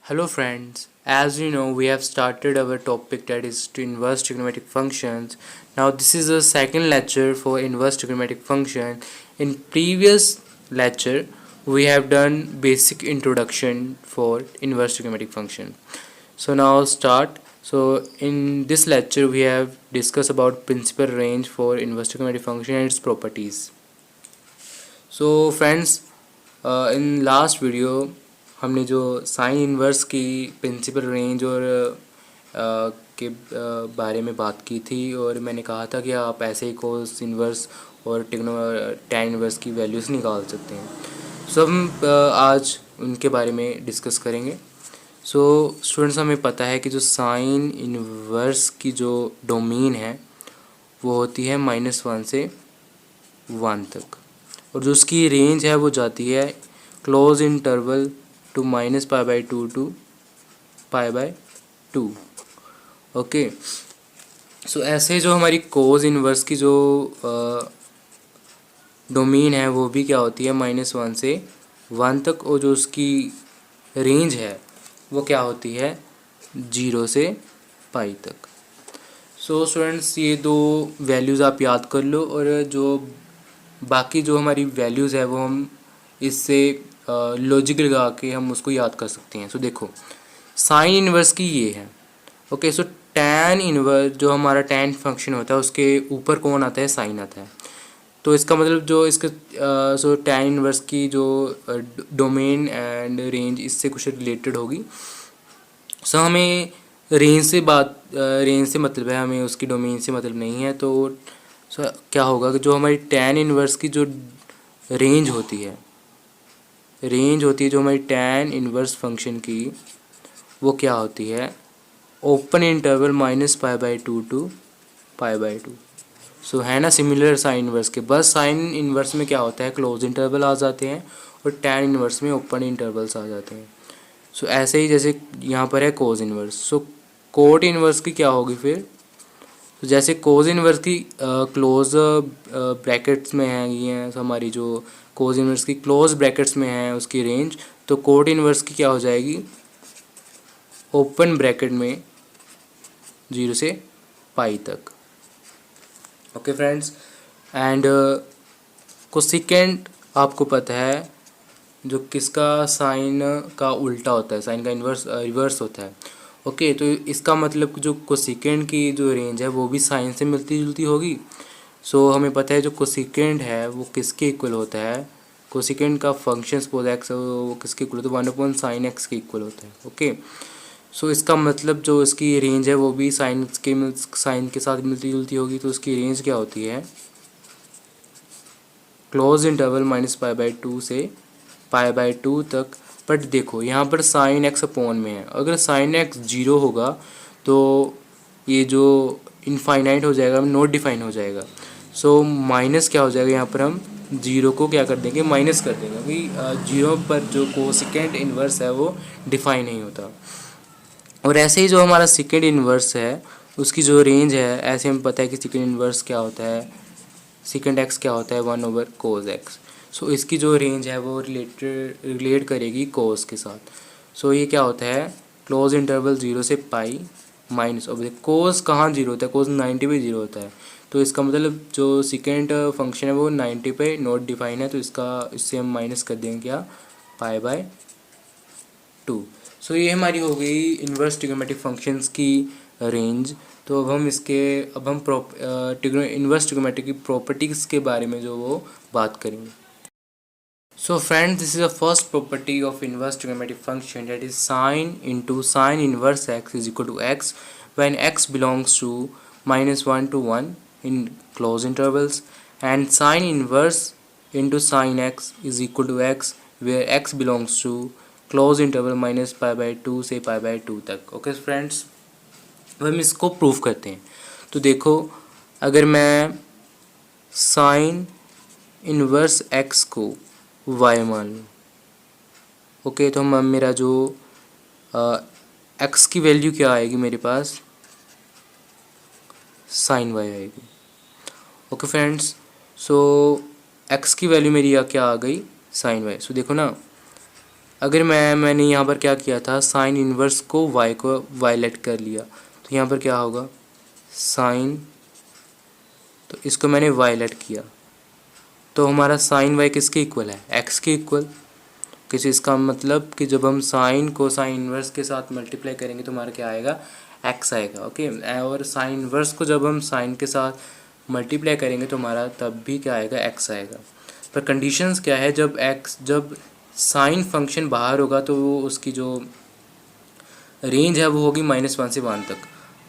Hello friends, as you know we have started our topic that is to inverse trigonometric functions. Now this is the second lecture for inverse trigonometric function. In previous lecture we have done basic introduction for inverse trigonometric function. So now start. So in this lecture we have discussed about principal range for inverse trigonometric function and its properties. So friends, in last video हमने जो sign inverse की principal range और के बारे में बात की थी और मैंने कहा था कि आप ऐसे ही कोस इन्वर्स और टैन इन्वर्स की वैल्यूज़ निकाल सकते हैं। सो हम आज उनके बारे में डिस्कस करेंगे। सो स्टूडेंट्स, हमें पता है कि जो साइन इन्वर्स की जो डोमेन है वो होती है -1 से 1 तक, और जो उसकी रेंज है वो जाती है close interval to -π/2 to π/2। Okay, so ऐसे जो हमारी कोज इन्वर्स की जो डोमेन है वो भी क्या होती है -1 से 1 तक, और जो उसकी रेंज है वो क्या होती है 0 से पाई तक। सो स्टूडेंट्स, ये दो वैल्यूज़ आप याद कर लो, और जो बाकी जो हमारी वैल्यूज़ है वो हम इससे लॉजिक लगा के हम उसको याद कर सकते हैं। सो देखो, साइन इन्वर्स की ये है। ओके, सो टैन इन्वर्स जो हमारा टैन फंक्शन होता है उसके ऊपर कौन आता है, साइन आता है। तो इसका मतलब जो इसके सो टैन इन्वर्स की जो डोमेन एंड रेंज इससे कुछ रिलेटेड होगी। सो हमें रेंज से मतलब है, हमें उसकी डोमेन से मतलब नहीं है। तो सो क्या होगा कि जो हमारी टैन इन्वर्स की जो रेंज होती है जो हमारी टैन इन्वर्स फंक्शन की, वो क्या होती है ओपन इंटरवल -π/2 टू π/2। सो है ना सिमिलर साइन इन्वर्स के, बस साइन इन्वर्स में क्या होता है क्लोज इंटरवल आ जाते हैं और टैन इन्वर्स में ओपन इंटरवल्स आ जाते हैं। सो ऐसे ही जैसे यहाँ पर है कोज इन्वर्स, सो कोट इन्वर्स की क्या होगी फिर। तो जैसे कोज इन्वर्स की क्लोज ब्रैकेट्स में है ये हैं, तो हमारी जो कोज इन्वर्स की क्लोज ब्रैकेट्स में है उसकी रेंज, तो कोट इन्वर्स की क्या हो जाएगी ओपन ब्रैकेट में 0 से पाई तक। ओके फ्रेंड्स, एंड कोसेकेंट आपको पता है जो किसका साइन का उल्टा होता है, साइन का इन्वर्स रिवर्स होता है। ओके, तो इसका मतलब जो कोसेकेंट की जो रेंज है वो भी साइन से मिलती जुलती होगी। सो हमें पता है जो कोसेकेंट है वो किसके इक्वल होता है, कोसेकेंट का फंक्शन सपोज एक्स वो किसके इक्वल होता है 1/sin x के इक्वल होता है। ओके, सो इसका मतलब जो इसकी रेंज है वो भी साइन के साथ मिलती जुलती होगी। तो उसकी रेंज क्या होती है क्लोज इंटरवल -π/2 से π/2 तक। बट देखो यहाँ पर साइन एक्स अपॉन में है, अगर साइन एक्स 0 होगा तो ये जो इनफाइनाइट हो जाएगा, नॉट डिफाइन हो जाएगा। सो माइनस क्या हो जाएगा, यहाँ पर हम 0 को क्या कर देंगे माइनस कर देंगे, क्योंकि 0 पर जो कोसेकेंट इन्वर्स है वो डिफाइन नहीं होता। और ऐसे ही जो हमारा सेकेंड इन्वर्स है उसकी जो रेंज है, ऐसे हमें पता है कि सेकेंड इन्वर्स क्या होता है, सेकेंड एक्स क्या होता है 1/cos x। सो इसकी जो रेंज है वो रिलेट करेगी कोस के साथ। सो ये क्या होता है क्लोज इंटरवल 0 से पाई माइनस, अब कोस कहाँ 0 होता है, कोस 90 पे 0 होता है। तो इसका मतलब जो सेकेंड फंक्शन है वो 90 पे नॉट डिफाइन है, तो इससे हम माइनस कर देंगे क्या π/2। सो ये हमारी हो गई इन्वर्स ट्रिग्नोमेट्रिक फंक्शंस की रेंज। तो अब हम इन्वर्स ट्रिग्नोमेट्रिक की प्रॉपर्टीज़ के बारे में जो वो बात करेंगे। So friends, this is the first property of inverse trigonometric function, that is sine into sine inverse x is equal to x when x belongs to -1 to 1 in close intervals, and sin inverse into sin x is equal to x where x belongs to close interval -π/2 से π/2 तक। Okay friends, अब हम इसको proof करते हैं। तो देखो, अगर मैं साइन इन्वर्स x को y मान लूँ, ओके, तो हम मेरा जो x की वैल्यू क्या आएगी मेरे पास साइन y आएगी। ओके फ्रेंड्स, सो x की वैल्यू मेरी क्या आ गई साइन y। सो देखो ना, अगर मैंने यहाँ पर क्या किया था, साइन इन्वर्स को वाई लेट कर लिया, तो यहाँ पर क्या होगा, साइन, तो इसको मैंने वाई लेट किया, तो हमारा साइन वाई किसके इक्वल है, एक्स के इक्वल। किसी इसका मतलब कि जब हम साइन को साइन इन्वर्स के साथ मल्टीप्लाई करेंगे तो हमारा क्या आएगा, एक्स आएगा। ओके, और साइन इन्वर्स को जब हम साइन के साथ मल्टीप्लाई करेंगे तो हमारा तब भी क्या आएगा, एक्स आएगा। पर कंडीशंस क्या है, जब साइन फंक्शन बाहर होगा तो वो उसकी जो रेंज है वो होगी -1 से 1 तक।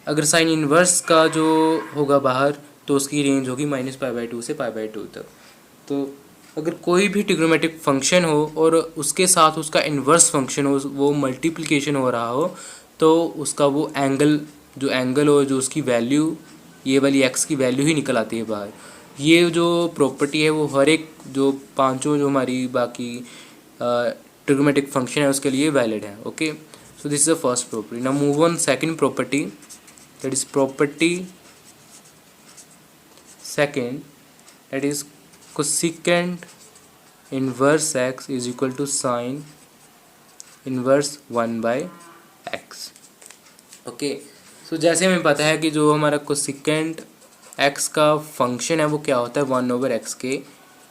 अगर साइन इन्वर्स का जो होगा बाहर तो उसकी रेंज होगी -π/2 से π/2 तक। तो अगर कोई भी ट्रिग्नोमेट्रिक फंक्शन हो और उसके साथ उसका इन्वर्स फंक्शन हो, वो मल्टीप्लिकेशन हो रहा हो, तो उसका वो एंगल हो, जो उसकी वैल्यू, ये वाली एक्स की वैल्यू ही निकल आती है बाहर। ये जो प्रॉपर्टी है वो हर एक जो पांचों जो हमारी बाकी ट्रिग्नोमेट्रिक फंक्शन है उसके लिए वैलिड है। Okay, so this is the first property. Now move on second property, that is property second, that is cosecant inverse x is equal to sin inverse 1/x. Okay, so जैसे हमें पता है कि जो हमारा कोसिकेंट x का function है वो क्या होता है, 1/x के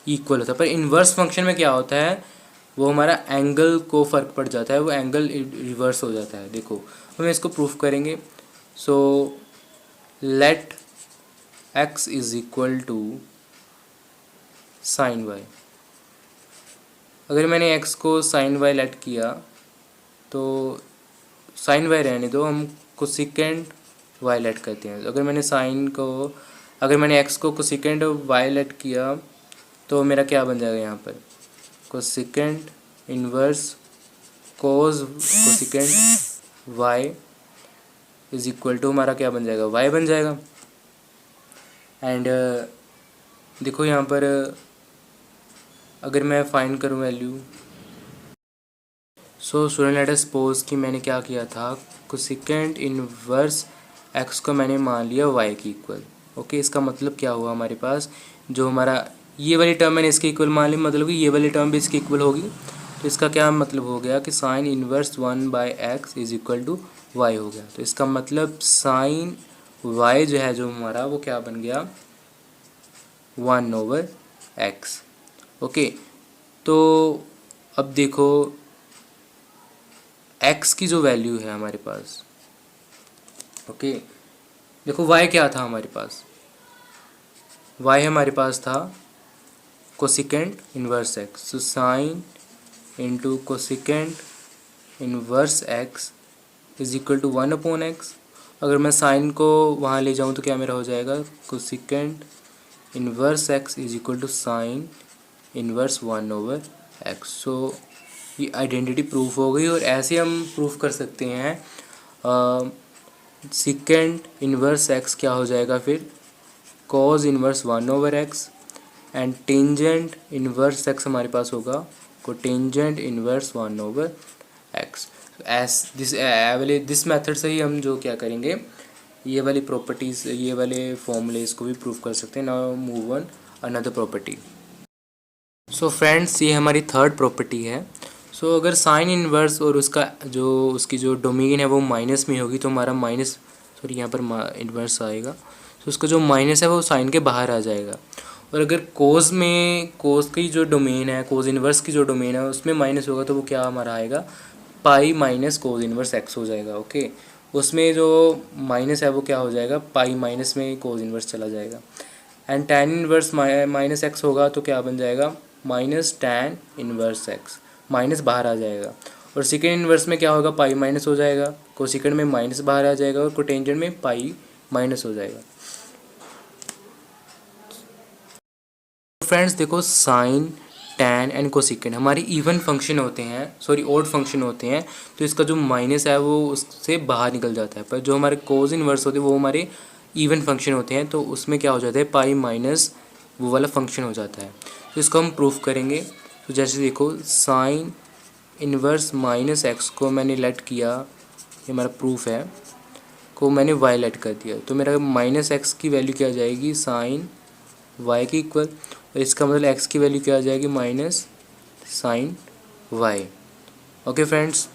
इक्वल होता है। पर इन्वर्स फंक्शन में क्या होता है, वो हमारा एंगल को फ़र्क पड़ जाता है, वो एंगल रिवर्स हो जाता है। देखो हम इसको प्रूफ करेंगे। So let x is equal to sine y. अगर मैंने x को साइन वाई लेट किया तो साइन वाई रहने दो, हम कोसिकेंट वाई लेट करते हैं। अगर मैंने x को कोसिकेंट वाई लेट किया तो मेरा क्या बन जाएगा, यहाँ पर cosecant inverse cos cosecant y is equal to हमारा क्या बन जाएगा, वाई बन जाएगा। एंड देखो यहाँ पर अगर मैं फाइंड करूँ value, so student let us suppose कि मैंने क्या किया था, कोसिकेंट इन्वर्स एक्स को मैंने मान लिया वाई की इक्वल। ओके, इसका मतलब क्या हुआ, हमारे पास जो हमारा ये वाली टर्म मैंने इसके इक्वल मान ली, मतलब कि ये वाली टर्म भी इसके इक्वल होगी। तो इसका क्या मतलब हो गया कि sine inverse 1/x is equal to y हो गया। तो इसका मतलब साइन वाई जो है जो हमारा वो क्या बन गया, 1/x। ओके, तो अब देखो x की जो वैल्यू है हमारे पास, ओके देखो y क्या था हमारे पास, y हमारे पास था cosecant inverse x। So sine into cosecant inverse x is equal to 1/x। अगर मैं साइन को वहाँ ले जाऊँ तो क्या मेरा हो जाएगा, cosecant inverse x is equal to sine inverse 1/x। So ये आइडेंटिटी प्रूफ हो गई। और ऐसे हम प्रूफ कर सकते हैं सिकेंट इन्वर्स x क्या हो जाएगा फिर, cause inverse 1/x and tangent inverse x हमारे पास होगा को tangent inverse 1/x। This method से ही हम जो क्या करेंगे, ये वाली प्रॉपर्टीज़, ये वाले फॉर्मूलेज को भी प्रूफ कर सकते हैं। Now move on another property. So friends, ये हमारी थर्ड प्रॉपर्टी है। सो अगर साइन इन्वर्स और उसकी जो डोमेन है वो माइनस में होगी तो हमारा यहाँ पर इन्वर्स आएगा, तो उसका जो माइनस है वो साइन के बाहर आ जाएगा। और अगर कोस की जो डोमेन है, कोस इन्वर्स की जो डोमेन है उसमें माइनस होगा तो वो क्या हमारा आएगा, पाई माइनस कोस इन्वर्स एक्स हो जाएगा। ओके, उसमें जो माइनस है वो क्या हो जाएगा, पाई माइनस में कोस इन्वर्स चला जाएगा। And tan inverse minus x होगा तो क्या बन जाएगा, minus tan inverse x, minus बाहर आ जाएगा। और सेकेंड इन्वर्स में क्या होगा, पाई माइनस हो जाएगा, कोसेकेंड में माइनस बाहर आ जाएगा और कोटेंजेंट में पाई माइनस हो जाएगा। फ्रेंड्स देखो, साइन टैन एंड कोसेकेंड हमारे इवन फंक्शन होते हैं, सॉरी ऑड फंक्शन होते हैं, तो इसका जो माइनस है वो उससे बाहर निकल जाता है। पर जो हमारे कोस इन्वर्स होते हैं वो हमारे इवन फंक्शन होते हैं, तो उसमें क्या हो जाता है, पाई माइनस वो वाला फंक्शन हो जाता है। तो इसको हम प्रूफ करेंगे। तो जैसे देखो, साइन इन्वर्स माइनस एक्स को मैंने लेट किया, ये हमारा प्रूफ है, को मैंने वाई लेट कर दिया, तो मेरा माइनस एक्स की वैल्यू क्या आ जाएगी, साइन वाई की इक्वल। और इसका मतलब एक्स की वैल्यू क्या आ जाएगी, minus sine y. Okay friends,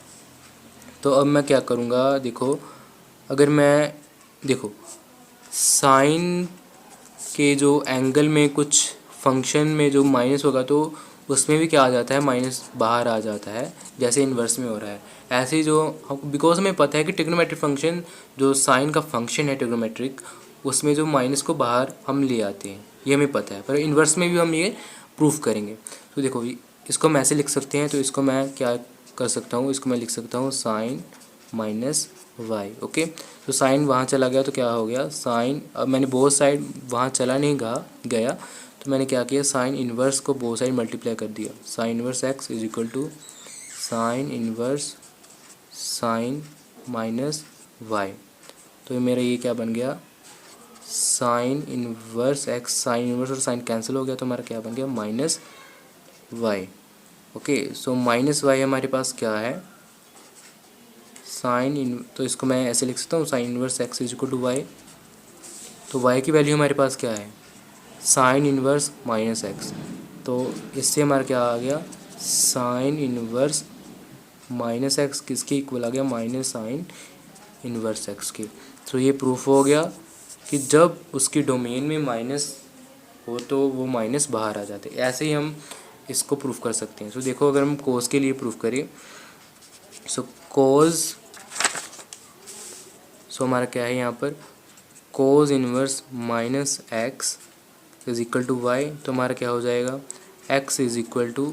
तो अब मैं क्या करूँगा, देखो अगर मैं देखो साइन के जो एंगल में कुछ फंक्शन में जो माइनस होगा तो उसमें भी क्या आ जाता है, माइनस बाहर आ जाता है, जैसे इन्वर्स में हो रहा है। ऐसे ही जो हम, बिकॉज हमें पता है कि ट्रिग्नोमेट्रिक फंक्शन जो साइन का फंक्शन है ट्रिग्नोमेट्रिक, उसमें जो माइनस को बाहर हम ले आते हैं, ये हमें पता है, पर इन्वर्स में भी हम ये प्रूफ करेंगे। तो देखो इसको हम ऐसे लिख सकते हैं, तो इसको मैं क्या कर सकता हूँ, इसको मैं लिख सकता हूँ साइन माइनस वाई। ओके, तो साइन वहाँ चला गया तो क्या हो गया साइन, अब मैंने बोथ साइड वहाँ चला नहीं गया, तो मैंने क्या किया साइन इन्वर्स को बोथ साइड मल्टीप्लाई कर दिया। Sine inverse x is equal to sine inverse sine minus y, तो मेरा ये क्या बन गया sine inverse x, sine inverse और साइन कैंसिल हो गया, तो हमारा क्या बन गया minus y. Okay, so minus y हमारे पास क्या है साइन इन, तो इसको मैं ऐसे लिख सकता हूँ sine inverse x is equal to y. तो वाई की वैल्यू हमारे पास क्या है साइन इन्वर्स माइनस एक्स, तो इससे हमारा क्या आ गया साइन इन्वर्स माइनस एक्स किसके इक्वल आ गया माइनस साइन इन्वर्स एक्स के। तो ये प्रूफ हो गया कि जब उसकी डोमेन में माइनस हो तो वो माइनस बाहर आ जाते। ऐसे ही हम इसको प्रूफ कर सकते हैं। तो देखो अगर हम कोस के लिए प्रूफ करें, सो कोस, सो हमारा क्या है यहाँ पर cos inverse minus x is equal to y, तो हमारा क्या हो जाएगा x is equal to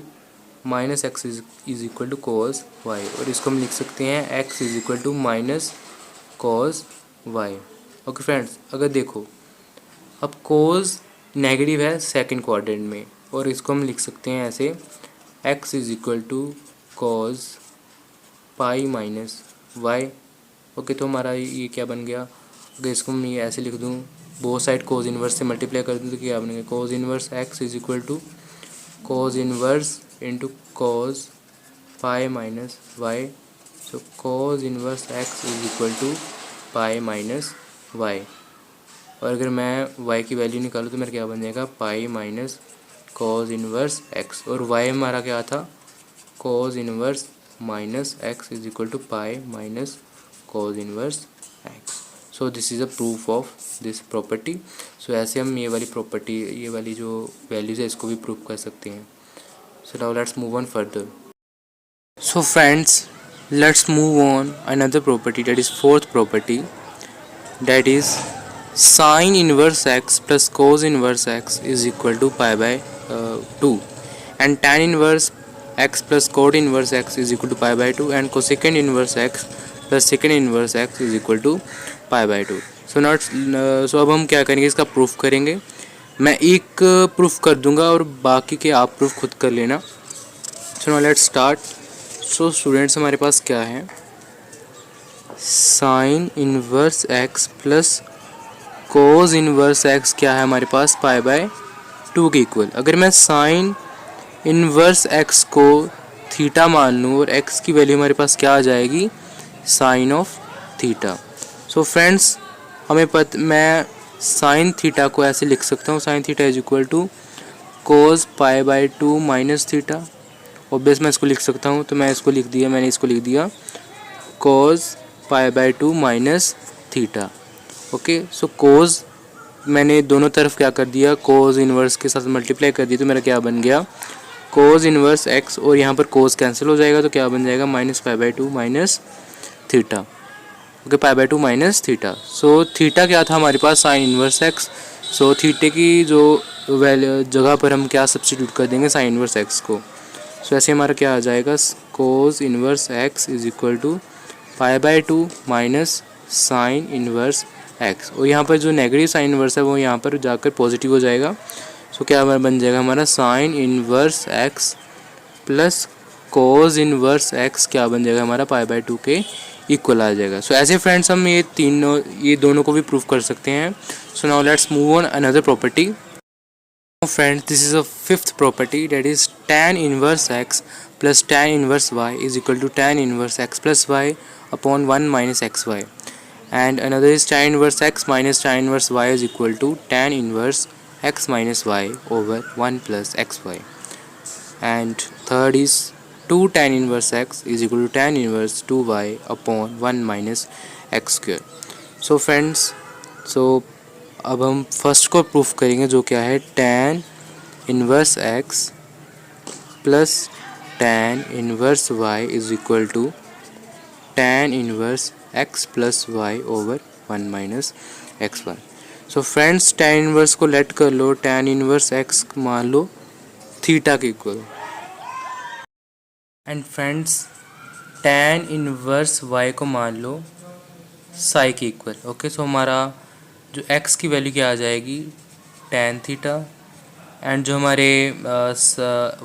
minus x is equal to cos y, और इसको हम लिख सकते हैं x is equal to minus cos y. Okay friends, अगर देखो अब कोस नेगेटिव है सेकंड क्वाड्रेंट में, और इसको हम लिख सकते हैं ऐसे x is equal to cos pi minus y. Okay, तो हमारा ये क्या बन गया, अगर इसको मैं ये ऐसे लिख दूँ बोथ साइड कोस इन्वर्स से मल्टीप्लाई कर दूँ तो क्या बनेगा cos inverse x is equal to cos inverse into cos pi minus y. So cos inverse x is equal to pi minus y, और अगर मैं वाई की वैल्यू निकालूँ तो मेरा क्या बन जाएगा pi minus cos inverse x, और वाई हमारा क्या था cos inverse minus x is equal to pi minus cos inverse x. So this is a proof of this property. सो ऐसे हम ये वाली प्रॉपर्टी, ये वाली जो वैल्यूज़ है इसको भी प्रूफ कर सकते हैं। So now let's move on further. So friends, let's move on another property, that is fourth property, that is sin inverse x plus cos inverse x is equal to pi by 2, and tan inverse x plus cot inverse x is equal to pi by 2, and cosecant inverse x plus secant inverse x is equal to pi by 2. सो अब हम क्या करेंगे, इसका proof करेंगे। मैं एक proof कर दूंगा और बाकी के आप प्रूफ खुद कर लेना। So now let's start. So students, हमारे पास क्या है sign inverse x plus cos inverse x क्या है हमारे पास पाई बाय 2 के इक्वल। अगर मैं साइन इन्वर्स एक्स को थीटा मान लूँ और एक्स की वैल्यू हमारे पास क्या आ जाएगी sine of theta. So friends, मैं साइन थीटा को ऐसे लिख सकता हूँ sine theta is equal to cos pi by 2 minus theta. Obvious मैं इसको लिख सकता हूँ, तो मैंने इसको लिख दिया cos pi by 2 minus theta. Okay, so cos मैंने दोनों तरफ क्या कर दिया कोस इन्वर्स के साथ मल्टीप्लाई कर दिया, तो मेरा क्या बन गया कोस इन्वर्स एक्स, और यहाँ पर कोस कैंसिल हो जाएगा तो क्या बन जाएगा minus pi by 2 minus theta. Okay, pi by 2 minus theta. So theta क्या था हमारे पास साइन इन्वर्स एक्स। सो थीटे की जो वैल्यू जगह पर हम क्या सब्स्टिट्यूट कर देंगे साइन इन्वर्स एक्स को। सो ऐसे हमारा क्या आ जाएगा cos inverse x is equal to pi by 2 minus sine inverse x, और यहाँ पर जो नेगेटिव साइन इन्वर्स है वो यहाँ पर जाकर पॉजिटिव हो जाएगा। सो क्या हमारा बन जाएगा हमारा sign inverse x plus cos inverse x क्या बन जाएगा हमारा पाई बाय 2 के इक्वल आ जाएगा। सो ऐसे फ्रेंड्स हम ये दोनों को भी प्रूफ कर सकते हैं। So now let's move on another property. Friends, this is a fifth property, that is tan inverse x plus tan inverse y is equal to tan inverse x plus y upon 1 minus xy, and another is tan inverse x minus tan inverse y is equal to tan inverse x minus y over 1 plus xy, and third is two tan inverse x is equal to tan inverse 2y upon 1 minus x square. So friends, अब हम first को proof करेंगे, जो क्या है tan inverse x plus tan inverse y is equal to tan inverse x plus y over 1 minus x y. So friends, tan inverse को let कर लो, tan इनवर्स x मान लो थीटा के इक्वल, and friends tan inverse y को मान लो साई के इक्वल। ओके, सो हमारा जो x की वैल्यू क्या आ जाएगी tan थीटा, एंड जो हमारे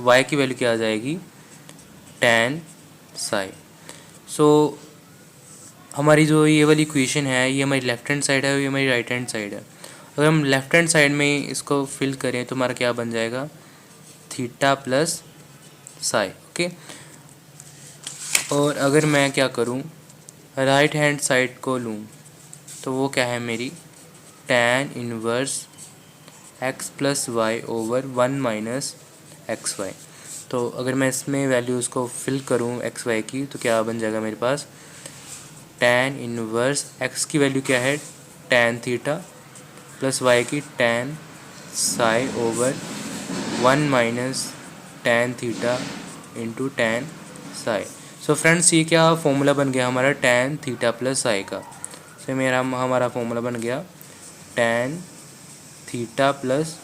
y की वैल्यू क्या आ जाएगी tan साई। सो हमारी जो ये वाली इक्वेशन है, ये हमारी लेफ्ट हैंड साइड है और ये हमारी राइट हैंड साइड है। अगर हम लेफ्ट हैंड साइड में इसको फिल करें तो हमारा क्या बन जाएगा थीटा प्लस साई। ओके, और अगर मैं क्या करूं राइट हैंड साइड को लूं तो वो क्या है मेरी tan inverse x plus y over 1 minus x y. तो अगर मैं इसमें वैल्यूज़ को फिल करूं एक्स वाई की तो क्या बन जाएगा मेरे पास tan इनवर्स x की वैल्यू क्या है tan थीटा प्लस y की tan Sai over 1 minus tan theta into tan Sai. So friends, ये क्या फॉर्मूला बन गया हमारा tan थीटा प्लस साई का। सो हमारा फॉर्मूला बन गया tan थीटा प्लस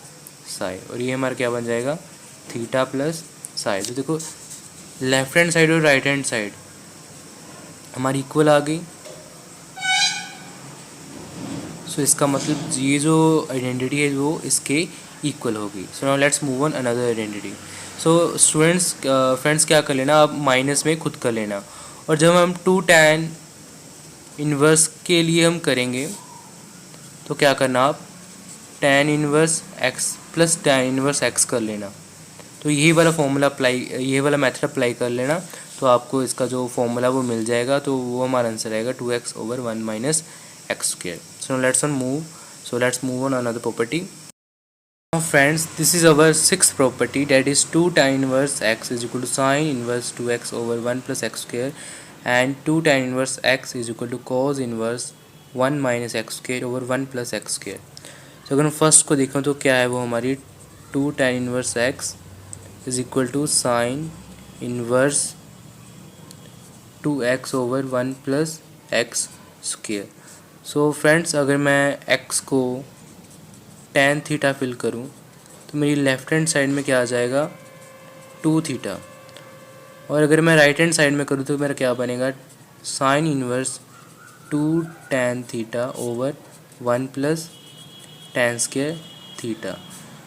साई, और ये हमारा क्या बन जाएगा थीटा प्लस साई। तो देखो लेफ्ट हैंड साइड और राइट हैंड साइड हमारी इक्वल आ गई। सो इसका मतलब ये जो आइडेंटिटी है वो इसके इक्वल होगी। So now let's move on another identity. So students, friends क्या कर लेना, आप माइनस में खुद कर लेना, और जब हम 2 tan इनवर्स के लिए हम करेंगे तो क्या करना आप tan inverse x plus tan inverse x कर लेना। तो यही वाला फॉर्मूला ये वाला मेथड अप्लाई कर लेना, तो आपको इसका जो फॉर्मूला वो मिल जाएगा। तो वो हमारा आंसर आएगा 2x over 1 minus x square. So let's move on another property. Now friends, this is our sixth property, that is 2 tan inverse x is equal to sin inverse 2x over 1 plus x square, and 2 tan inverse x is equal to cos inverse 1 minus x square over 1 plus x square। तो अगर हम first को देखें तो क्या है वो हमारी 2 tan inverse x is equal to sin inverse 2x over 1 plus x square। So friends, अगर मैं x को tan थीटा फिल करूं तो मेरी लेफ़्ट हैंड साइड में क्या आ जाएगा 2 थीटा, और अगर मैं राइट हैंड साइड में करूं तो मेरा क्या बनेगा sine inverse 2 tan theta over 1 plus tan square theta.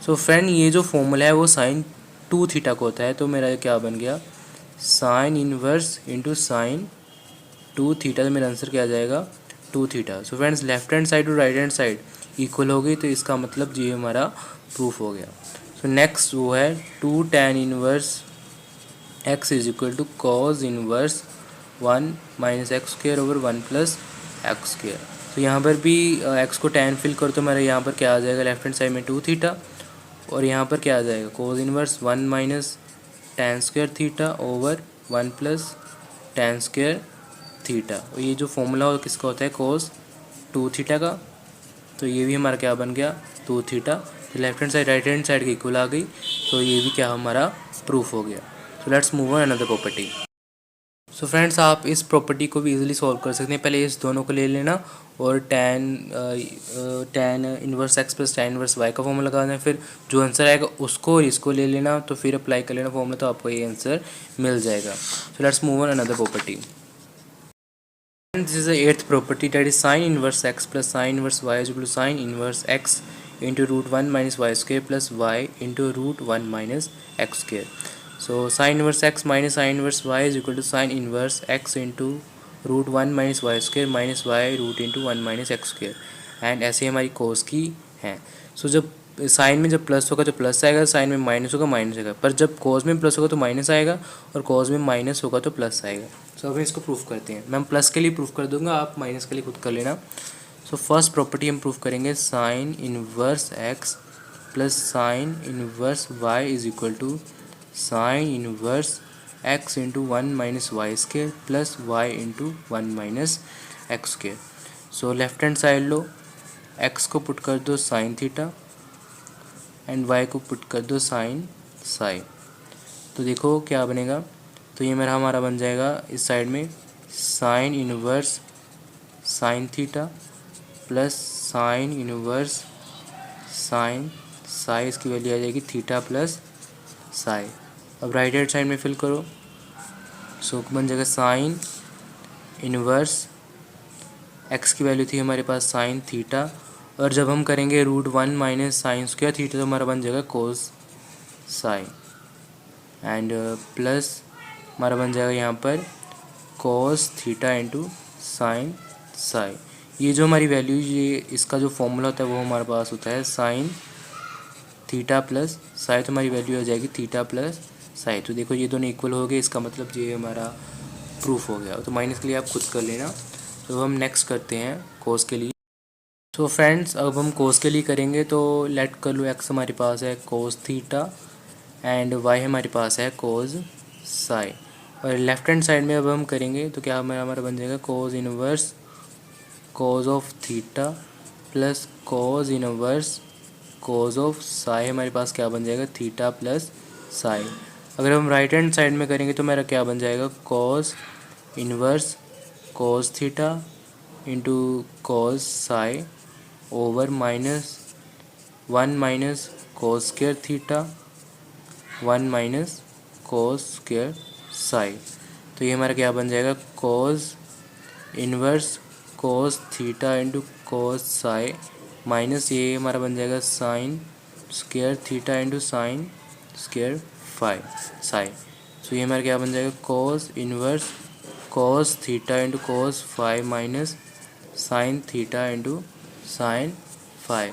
So friend, ये जो फॉर्मूला है वो साइन 2 थीटा को होता है, तो मेरा क्या बन गया sine inverse into sine 2 theta. तो मेरा आंसर क्या आ जाएगा 2 theta. So friends, left hand side और राइट हैंड साइड इक्वल हो गई, तो इसका मतलब ये हमारा प्रूफ हो गया। सो नेक्स्ट वो है 2 tan inverse x is equal to cos inverse 1 minus x square over 1 plus x square. तो यहाँ पर भी x को tan फिल करो तो मेरा यहाँ पर क्या आ जाएगा लेफ्ट हैंड साइड में 2 थीटा, और यहाँ पर क्या आ जाएगा cause inverse 1 minus tan square theta over 1 plus tan square theta. और ये जो फॉर्मूला किसका होता है कॉज 2 थीटा का, तो ये भी हमारा क्या बन गया 2 थीटा। तो left hand side right hand side की इक्वल आ गई, तो ये भी क्या हमारा प्रूफ हो गया। So let's move on another property. So friends, आप इस प्रॉपर्टी को भी इजीली सॉल्व कर सकते हैं। पहले इस दोनों को ले लेना और tan inverse x plus tan inverse y का फॉर्मूला लगा दें, फिर जो आंसर आएगा उसको और इसको ले लेना, तो फिर अप्लाई कर लेना फॉर्मूला, तो आपको ये आंसर मिल जाएगा। So let's move on another property. This is the eighth property, that is sin inverse x plus sin inverse y is equal to sin inverse x into root 1 minus y square plus y into root 1 minus x square। So sin inverse x minus sin inverse y is equal to sin inverse x into root 1 minus y square minus y root into 1 minus x square, and ऐसे हमारी cos की हैं। सो जब sign में जब plus होगा तो plus आएगा, साइन में माइनस होगा माइनस आएगा, पर जब कॉस में प्लस होगा तो माइनस आएगा, और कॉस में माइनस होगा तो प्लस आएगा। सो अब इसको प्रूफ करते हैं। मैं प्लस के लिए प्रूफ कर दूंगा, आप माइनस के लिए खुद कर लेना। सो फर्स्ट प्रॉपर्टी हम प्रूफ करेंगे sine inverse x plus sine inverse y is equal to sine inverse x into 1 minus y square plus y into 1 minus x square. So left hand side लो, x को put कर दो sine theta and y को put कर दो sign Sai. तो देखो क्या बनेगा, तो ये मेरा हमारा बन जाएगा इस साइड में sine inverse sine theta plus sine inverse sine Sai, इसकी वैल्यू आ जाएगी थीटा प्लस साई। अब राइट हैंड साइड में फिल करो, सो बन जाएगा साइन इनवर्स एक्स की वैल्यू थी हमारे पास साइन थीटा, और जब हम करेंगे √1 माइनस साइन स्क्वायर थीटा तो हमारा बन जाएगा कोस साई एंड प्लस हमारा बन जाएगा यहाँ पर कोस थीटा इंटू साइन साई। ये जो हमारी वैल्यू, ये इसका जो फॉर्मूला होता है वो हमारे पास होता है साइन थीटा प्लस साई, तो हमारी वैल्यू हो जाएगी थीटा प्लस साई। तो देखो ये दोनों इक्वल हो गए, इसका मतलब ये हमारा प्रूफ हो गया। तो माइनस के लिए आप खुद कर लेना। तो हम नेक्स्ट करते हैं कोस के लिए। तो फ्रेंड्स अब हम कोस के लिए करेंगे, तो लेट कर लो एक्स हमारे पास है कोस थीटा एंड वाई हमारे पास है कोस साई, और लेफ्ट हैंड साइड में अब हम करेंगे तो क्या हमारा बन जाएगा cos inverse cos of theta plus cos inverse cos of Sai, हमारे पास क्या बन जाएगा थीटा प्लस साई। अगर हम राइट हैंड साइड में करेंगे तो मेरा क्या बन जाएगा cos inverse cos theta into cos psi over -1 minus cos square theta 1 minus cos square psi. तो ये हमारा क्या बन जाएगा cos inverse cos theta into cos psi minus ये हमारा बन जाएगा sine square theta into sine square phi psi. तो ये हमारा क्या बन जाएगा cos inverse cos theta into cos phi minus sine theta into sine phi.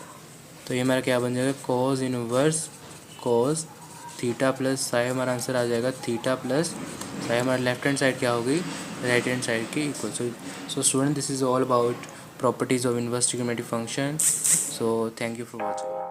तो ये हमारा क्या बन जाएगा cos inverse cos theta plus psi, हमारा आंसर आ जाएगा थीटा प्लस साई। हमारा लेफ्ट हैंड साइड क्या होगी राइट हैंड साइड के equal. So student, this is all about properties of inverse trigonometric function. So thank you for watching.